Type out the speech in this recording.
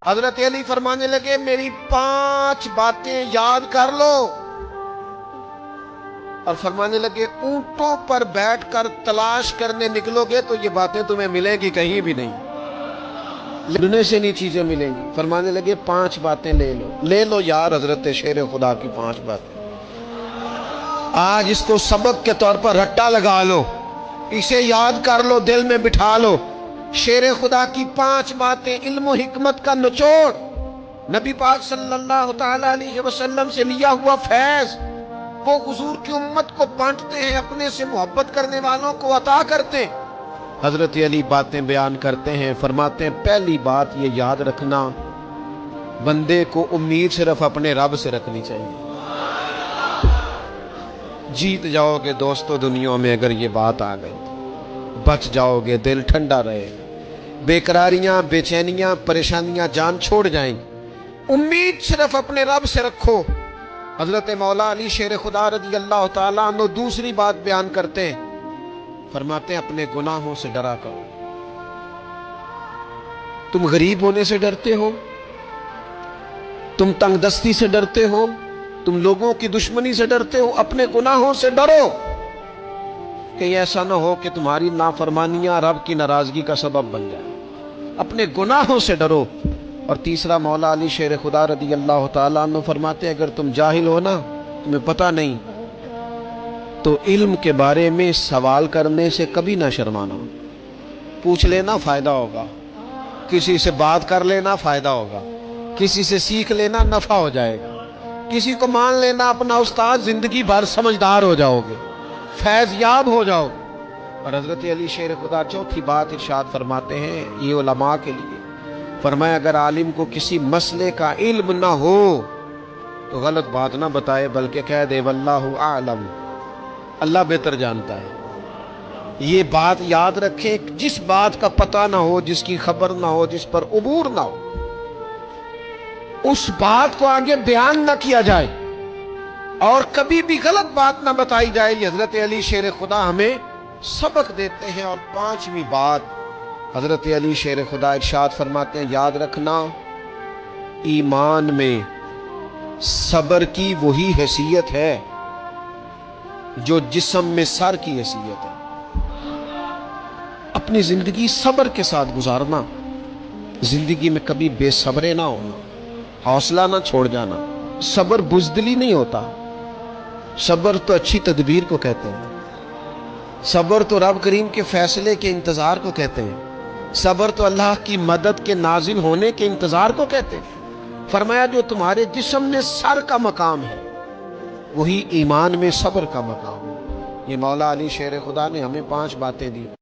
حضرت علی فرمانے لگے میری 5 باتیں یاد کر لو، اور فرمانے لگے اونٹوں پر بیٹھ کر تلاش کرنے نکلو گے تو یہ باتیں تمہیں ملیں گی کہیں بھی نہیں، لڑنے سے نہیں چیزیں ملیں گی۔ فرمانے لگے 5 باتیں لے لو یار حضرت شیر خدا کی 5 باتیں، آج اس کو سبق کے طور پر رٹا لگا لو، اسے یاد کر لو، دل میں بٹھا لو۔ شیر خدا کی 5 باتیں، علم و حکمت کا نچوڑ، نبی پاک صلی اللہ تعالی علیہ وسلم سے لیا ہوا فیض، وہ حضور کی امت کو بانٹتے ہیں، اپنے سے محبت کرنے والوں کو عطا کرتے ہیں۔ حضرت علی باتیں بیان کرتے ہیں، فرماتے ہیں پہلی بات یہ یاد رکھنا، بندے کو امید صرف اپنے رب سے رکھنی چاہیے۔ جیت جاؤ گے دوستو دنیا میں اگر یہ بات آ گئی، بچ جاؤ گے، دل ٹھنڈا رہے گا، بے قراریاں، بے چینیاں، پریشانیاں جان چھوڑ جائیں گی۔ امید صرف اپنے رب سے رکھو۔ حضرت مولا علی شیر خدا رضی اللہ تعالیٰ عنہ دوسری بات بیان کرتے ہیں، فرماتے ہیں اپنے گناہوں سے ڈرا کرو۔ تم غریب ہونے سے ڈرتے ہو، تم تنگ دستی سے ڈرتے ہو، تم لوگوں کی دشمنی سے ڈرتے ہو، اپنے گناہوں سے ڈرو، کہ ایسا نہ ہو کہ تمہاری نافرمانیاں رب کی ناراضگی کا سبب بن جائے۔ اپنے گناہوں سے ڈرو۔ اور تیسرا مولا علی شیر خدا رضی اللہ تعالیٰ عنہ فرماتے ہیں اگر تم جاہل ہو نا، تمہیں پتہ نہیں، تو علم کے بارے میں سوال کرنے سے کبھی نہ شرمانا، پوچھ لینا فائدہ ہوگا، کسی سے بات کر لینا فائدہ ہوگا، کسی سے سیکھ لینا نفع ہو جائے گا، کسی کو مان لینا اپنا استاد، زندگی بھر سمجھدار ہو جاؤ گے، فیض یاب ہو جاؤ گے۔ اور حضرت علی شیر خدا چوتھی بات ارشاد فرماتے ہیں یہ علماء کے لیے، فرمایا اگر عالم کو کسی مسئلے کا علم نہ ہو تو غلط بات نہ بتائے، بلکہ کہہ دے واللہ اعلم، اللہ بہتر جانتا ہے۔ یہ بات یاد رکھیں، جس بات کا پتہ نہ ہو، جس کی خبر نہ ہو، جس پر عبور نہ ہو، اس بات کو آگے بیان نہ کیا جائے، اور کبھی بھی غلط بات نہ بتائی جائے۔ یہ حضرت علی شیر خدا ہمیں سبق دیتے ہیں۔ اور 5ویں بات حضرت علی شیر خدا ارشاد فرماتے ہیں یاد رکھنا، ایمان میں صبر کی وہی حیثیت ہے جو جسم میں سر کی حیثیت ہے۔ اپنی زندگی صبر کے ساتھ گزارنا، زندگی میں کبھی بے صبرے نہ ہونا، حوصلہ نہ چھوڑ جانا۔ صبر بزدلی نہیں ہوتا، صبر تو اچھی تدبیر کو کہتے ہیں، صبر تو رب کریم کے فیصلے کے انتظار کو کہتے ہیں، صبر تو اللہ کی مدد کے نازل ہونے کے انتظار کو کہتے ہیں۔ فرمایا جو تمہارے جسم میں سر کا مقام ہے وہی ایمان میں صبر کا مقام ہے۔ یہ مولا علی شیر خدا نے ہمیں 5 باتیں دی۔